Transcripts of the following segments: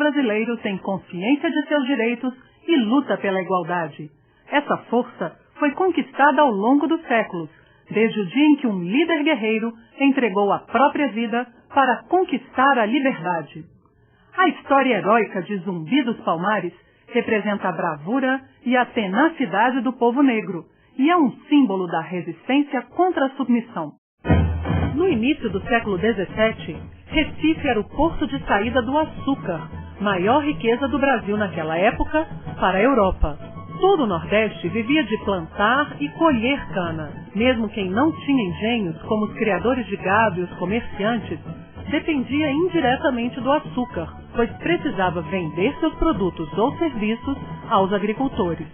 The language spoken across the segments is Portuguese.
brasileiro tem consciência de seus direitos e luta pela igualdade. Essa força foi conquistada ao longo dos séculos, desde o dia em que um líder guerreiro entregou a própria vida para conquistar a liberdade. A história heróica de Zumbi dos Palmares representa a bravura e a tenacidade do povo negro e é um símbolo da resistência contra a submissão. No início do século XVII, Recife era o porto de saída do açúcar, maior riqueza do Brasil naquela época, para a Europa. Todo o Nordeste vivia de plantar e colher cana. Mesmo quem não tinha engenhos, como os criadores de gado e os comerciantes, dependia indiretamente do açúcar, pois precisava vender seus produtos ou serviços aos agricultores.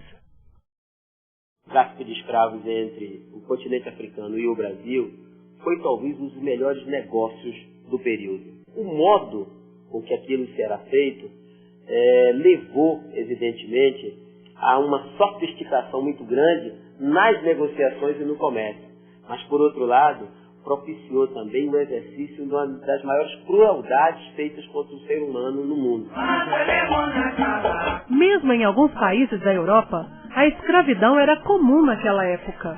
O tráfico de escravos entre o continente africano e o Brasil foi talvez um dos melhores negócios do período. O modo com que aquilo será feito levou, evidentemente, a uma sofisticação muito grande nas negociações e no comércio. Mas, por outro lado, propiciou também o exercício de uma das maiores crueldades feitas contra o ser humano no mundo. Mesmo em alguns países da Europa, a escravidão era comum naquela época.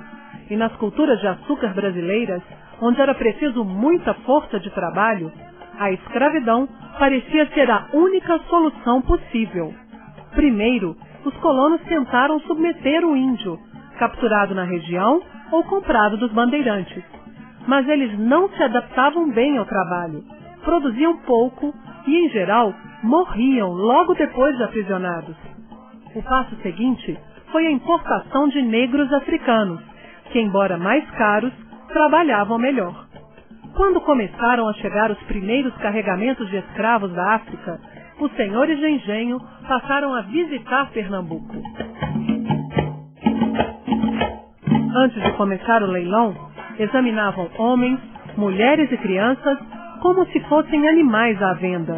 E nas culturas de açúcar brasileiras, onde era preciso muita força de trabalho, a escravidão parecia ser a única solução possível. Primeiro, os colonos tentaram submeter o índio, capturado na região ou comprado dos bandeirantes. Mas eles não se adaptavam bem ao trabalho, produziam pouco e, em geral, morriam logo depois de aprisionados. O passo seguinte foi a importação de negros africanos, que, embora mais caros, trabalhavam melhor. Quando começaram a chegar os primeiros carregamentos de escravos da África, os senhores de engenho passaram a visitar Pernambuco. Antes de começar o leilão, examinavam homens, mulheres e crianças como se fossem animais à venda.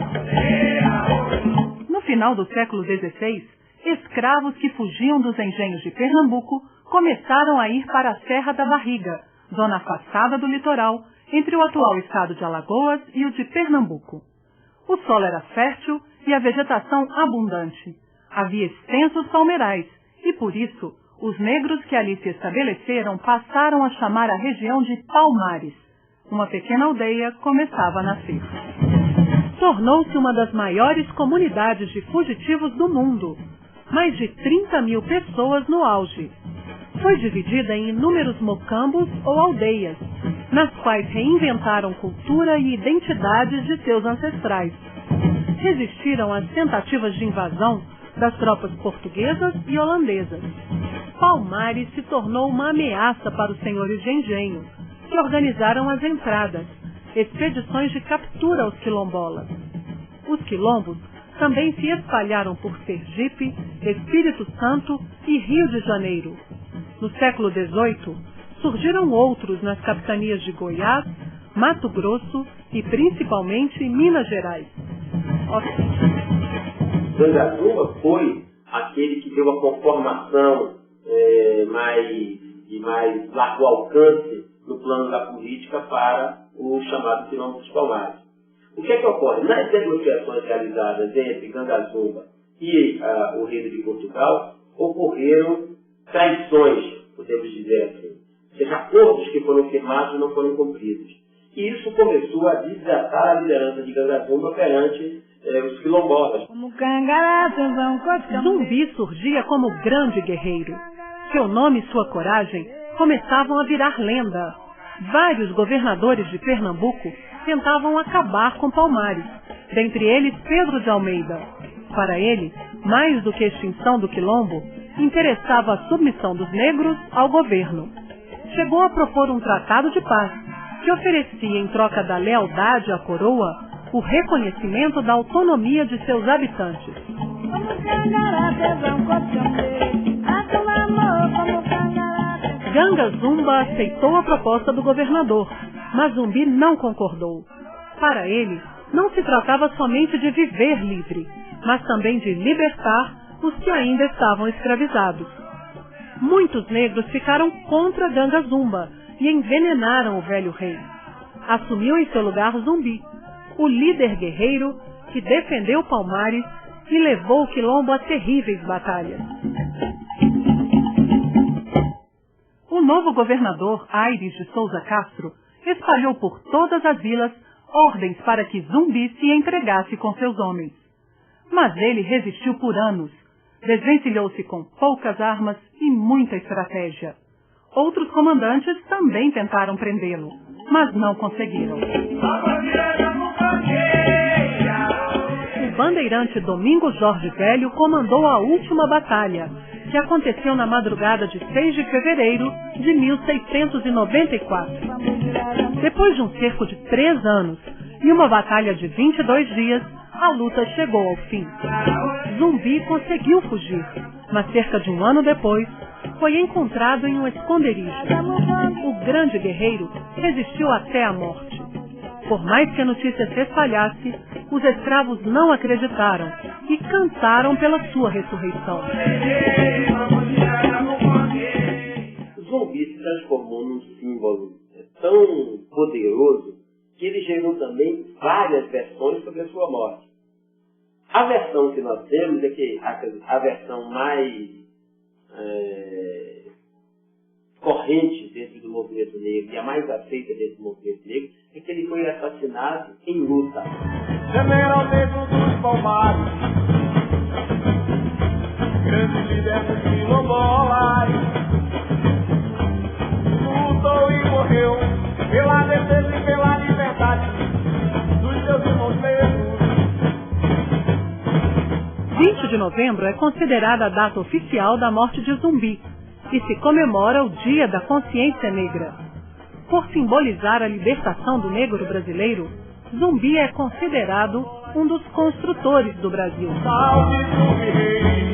No final do século XVI, escravos que fugiam dos engenhos de Pernambuco começaram a ir para a Serra da Barriga, zona afastada do litoral, entre o atual estado de Alagoas e o de Pernambuco. O solo era fértil e a vegetação abundante. Havia extensos palmeirais e, por isso, os negros que ali se estabeleceram passaram a chamar a região de Palmares. Uma pequena aldeia começava a nascer. Tornou-se uma das maiores comunidades de fugitivos do mundo. Mais de 30 mil pessoas no auge. Foi dividida em inúmeros mocambos ou aldeias, nas quais reinventaram cultura e identidades de seus ancestrais. Resistiram às tentativas de invasão das tropas portuguesas e holandesas. Palmares se tornou uma ameaça para os senhores de engenho, que organizaram as entradas, expedições de captura aos quilombolas. Os quilombos também se espalharam por Sergipe, Espírito Santo e Rio de Janeiro. No século XVIII, surgiram outros nas capitanias de Goiás, Mato Grosso e principalmente Minas Gerais. Gangazumba foi aquele que deu a conformação mais largo alcance no plano da política para o chamado Quilombo dos Palmares. O que é que ocorre? Nas negociações realizadas entre Gangazumba e o Reino de Portugal, ocorreram traições, podemos dizer assim. Ou seja, acordos que foram firmados e não foram cumpridos. E isso começou a desatar a liderança de Gangazumba perante os quilombolas. Zumbi surgia como grande guerreiro. Seu nome e sua coragem começavam a virar lenda. Vários governadores de Pernambuco tentavam acabar com Palmares, dentre eles Pedro de Almeida. Para ele, mais do que a extinção do quilombo, interessava a submissão dos negros ao governo. Chegou a propor um tratado de paz, que oferecia em troca da lealdade à coroa o reconhecimento da autonomia de seus habitantes. Gangazumba aceitou a proposta do governador, mas Zumbi não concordou. Para ele, não se tratava somente de viver livre, mas também de libertar os que ainda estavam escravizados. Muitos negros ficaram contra Gangazumba e envenenaram o velho rei. Assumiu em seu lugar Zumbi, o líder guerreiro que defendeu Palmares e levou o quilombo a terríveis batalhas. O novo governador, Aires de Souza Castro, espalhou por todas as vilas ordens para que Zumbi se entregasse com seus homens. Mas ele resistiu por anos, desvencilhou-se com poucas armas e muita estratégia. Outros comandantes também tentaram prendê-lo, mas não conseguiram. O bandeirante Domingos Jorge Velho comandou a última batalha, que aconteceu na madrugada de 6 de fevereiro de 1694. Depois de um cerco de 3 anos e uma batalha de 22 dias, a luta chegou ao fim. Zumbi conseguiu fugir, mas cerca de um ano depois, foi encontrado em um esconderijo. O grande guerreiro resistiu até a morte. Por mais que a notícia se espalhasse, os escravos não acreditaram e cantaram pela sua ressurreição. O Zumbi se transformou num símbolo tão poderoso que ele gerou também várias versões sobre a sua morte. A versão que nós temos é que a versão mais corrente dentro do movimento negro e a mais aceita dentro do movimento negro é que ele foi assassinado em luta. General Negro dos Palmares, grande líder dos quilombolas, lutou e morreu pela defesa e pela liberdade dos seus irmãos negros. 20 de novembro é considerada a data oficial da morte de Zumbi e se comemora o Dia da Consciência Negra. Por simbolizar a libertação do negro brasileiro, Zumbi é considerado um dos construtores do Brasil. Salve, Zumbi Rei!